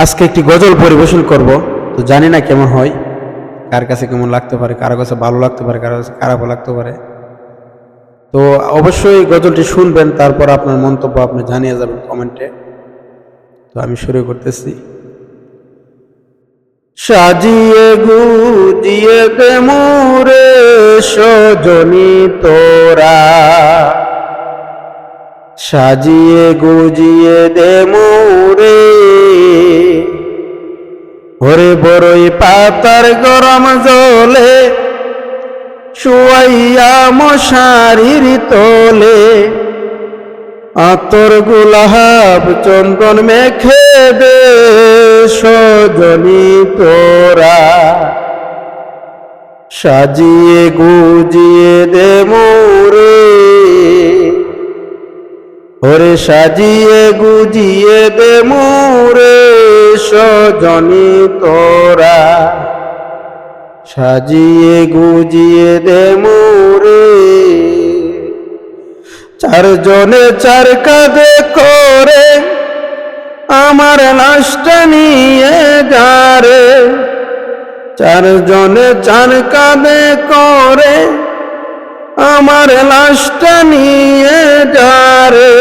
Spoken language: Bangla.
আজকে একটি গজল পরিবেশন করব, তো জানি না কেমন হয়, কার কাছে কেমন লাগতে পারে, কারো কাছে ভালো লাগতে পারে, কারো কাছে খারাপও লাগতে পারে। তো অবশ্যই গজলটি শুনবেন, তারপর আপনার মন্তব্য আপনি জানিয়ে যাবেন কমেন্টে। তো আমি শুরু করতেছি। সাজিয়ে গুজিয়ে দে মোরে সজনী তোরা, সাজিয়ে গুজিয়ে দে মোরে, ওরে বড়ই পাতার গরম জলে শুয়াইয়া মশারির তোলে, আতর গোলাপ চন্দন মেখে দে সজনী তোরা, সাজিয়ে গুজিয়ে দে মোরে, ওরে সাজিয়ে গুজিয়ে দে মোরে সজনী তোরা, সাজিয়ে গুজিয়ে দে মোরে। চারজনে চার কাঁধে করে আমার লাশটা নিয়ে যারে, চারজনে চার কাঁধে করে আমার লাশটা নিয়ে যারে,